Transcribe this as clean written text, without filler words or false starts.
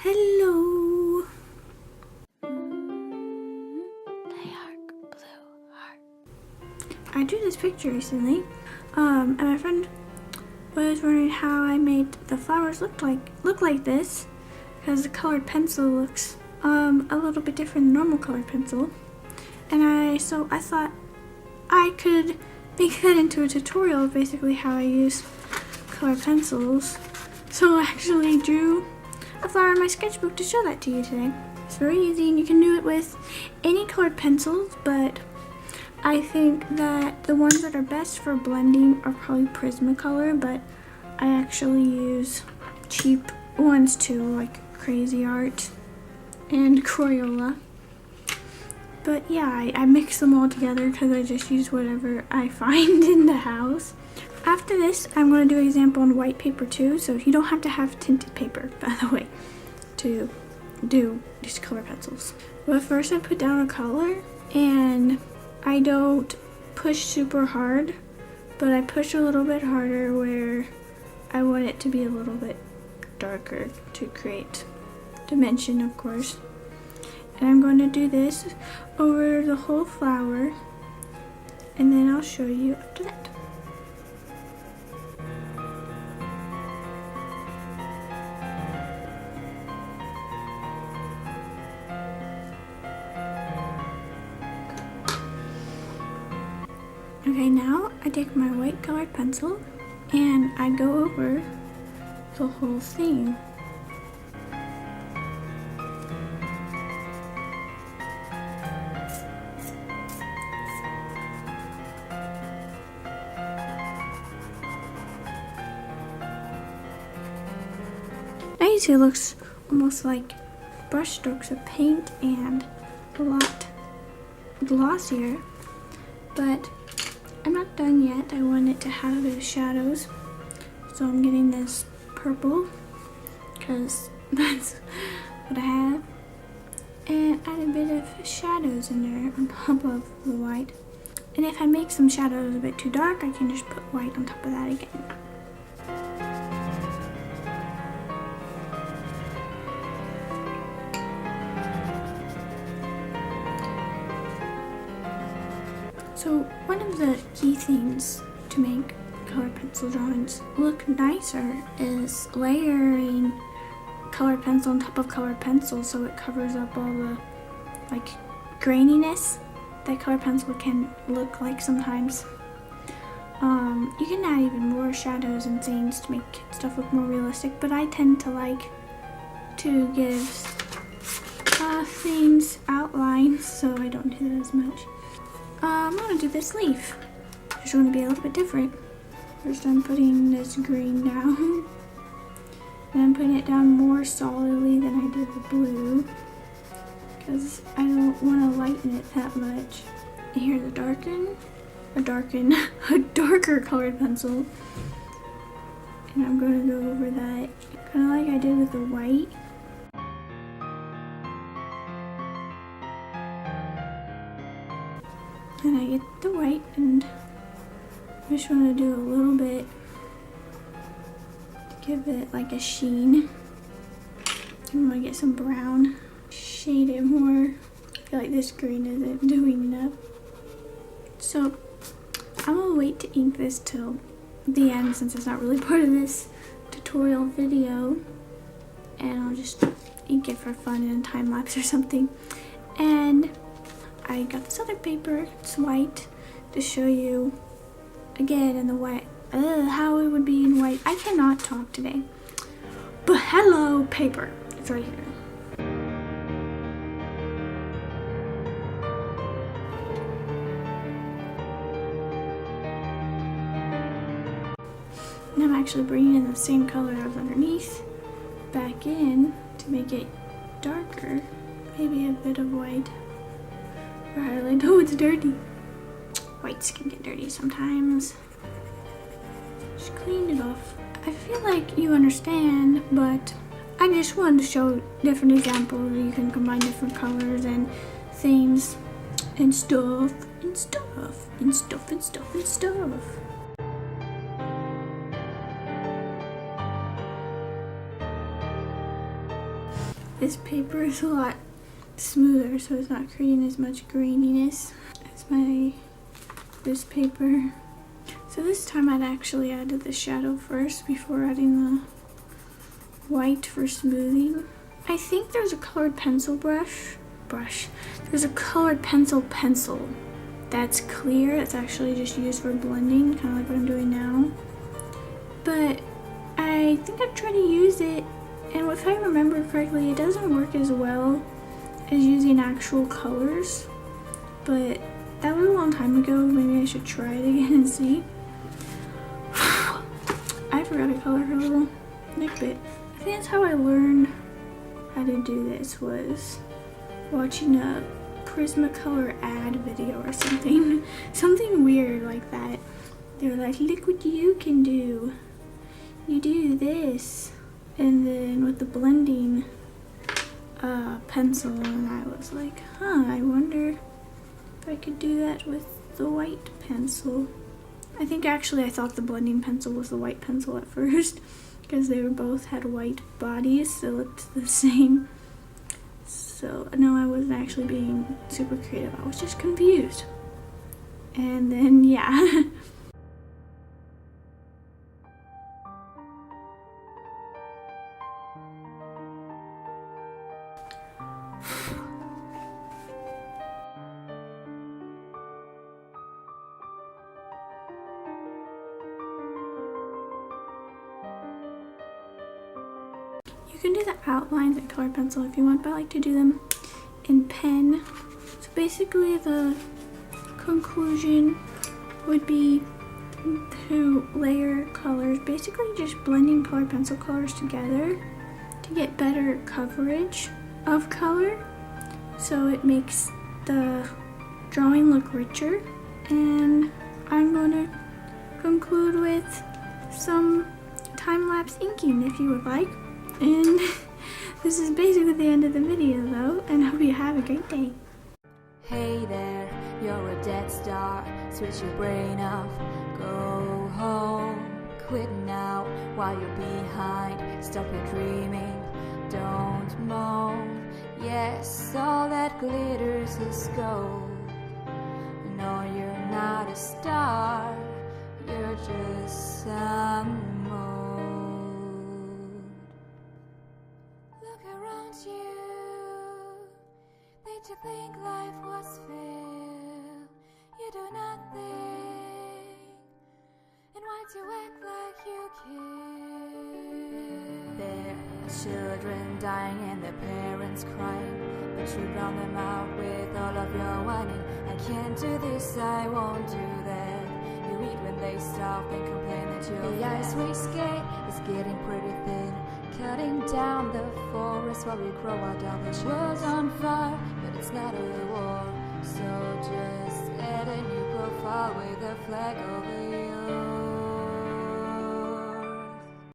Hello. I drew this picture recently, and my friend was wondering how I made the flowers look like this, because the colored pencil looks a little bit different than normal colored pencil, and so I thought I could make that into a tutorial of basically how I use colored pencils. So I actually drew a flower in my sketchbook to show that to you today. It's very easy, and you can do it with any colored pencils, but I think that the ones that are best for blending are probably Prismacolor, but I actually use cheap ones too, like Crazy Art and Crayola. But yeah, I mix them all together because I just use whatever I find in the house. After this, I'm going to do an example on white paper too, so you don't have to have tinted paper, by the way, to do these color pencils. But first I put down a color, and I don't push super hard, but I push a little bit harder where I want it to be a little bit darker to create dimension, of course. And I'm going to do this over the whole flower, and then I'll show you after that. Okay, now I take my white colored pencil and I go over the whole thing. Now you see it looks almost like brush strokes of paint and a lot glossier, but I'm not done yet. I want it to have a bit of shadows, so I'm getting this purple because that's what I have, and add a bit of shadows in there on top of the white. And if I make some shadows a bit too dark, I can just put white on top of that again. So one of the key things to make colored pencil drawings look nicer is layering colored pencil on top of colored pencil, so it covers up all the graininess that colored pencil can look like sometimes. You can add even more shadows and things to make stuff look more realistic, but I tend to like to give things outlines, so I don't do that as much. I'm going to do this leaf. It's going to be a little bit different. First I'm putting this green down, and I'm putting it down more solidly than I did the blue, because I don't want to lighten it that much. And here's a darker colored pencil, and I'm going to go over that kind of like I did with the white. And I get the white, and I just want to do a little bit to give it like a sheen. I'm going to get some brown, shade it more. I feel like this green isn't doing enough. So I'm going to wait to ink this till the end, since it's not really part of this tutorial video, and I'll just ink it for fun in a time lapse or something. And I got this other paper, it's white, to show you again in the white, how it would be in white. I cannot talk today, but hello paper, it's right here. And I'm actually bringing in the same color as underneath back in to make it darker, maybe a bit of white. Highlight. Oh, it's dirty. Whites can get dirty sometimes. Just cleaned it off. I feel like you understand, but I just wanted to show different examples where you can combine different colors and themes and stuff and stuff and stuff and stuff and stuff. this paper is a lot smoother, so it's not creating as much graininess as this paper. So this time I'd actually added the shadow first before adding the white for smoothing. I think there's a colored pencil brush. There's a colored pencil that's clear. It's actually just used for blending, kind of like what I'm doing now. But I think I've tried to use it, and if I remember correctly, it doesn't work as well as using actual colors. But that was a long time ago. Maybe I should try it again and see. I forgot to color her little neck bit. I think that's how I learned how to do this, was watching a Prismacolor ad video or something. Something weird like that. They were like, look what you can do. You do this. And then with the blending pencil, and I was like, I wonder if I could do that with the white pencil. I think actually I thought the blending pencil was the white pencil at first, because they were both had white bodies, so it looked the same. So no, I wasn't actually being super creative. I was just confused. And then yeah. You can do the outlines in colored pencil if you want, but I like to do them in pen. So basically the conclusion would be to layer colors, basically just blending colored pencil colors together to get better coverage of color, so it makes the drawing look richer. And I'm going to conclude with some time-lapse inking if you would like. And this is basically the end of the video though, and I hope you have a great day. Hey there, you're a dead star, switch your brain off, go home, quit now while you're behind, stop your dreaming, don't moan, yes, all that glitters is gold, no, you're not a star, you're just some mold. Look around you, did you think life was fair? You do nothing, and why do you act like you care? There are children dying and their parents crying, but you drown them out with all of your whining. I can't do this, I won't do that. You eat when they stop and complain that you're the ice we skate is getting pretty thin, cutting down the forest while we grow our dollars. The world's on fire, but it's not a war, so just add a new profile with a flag over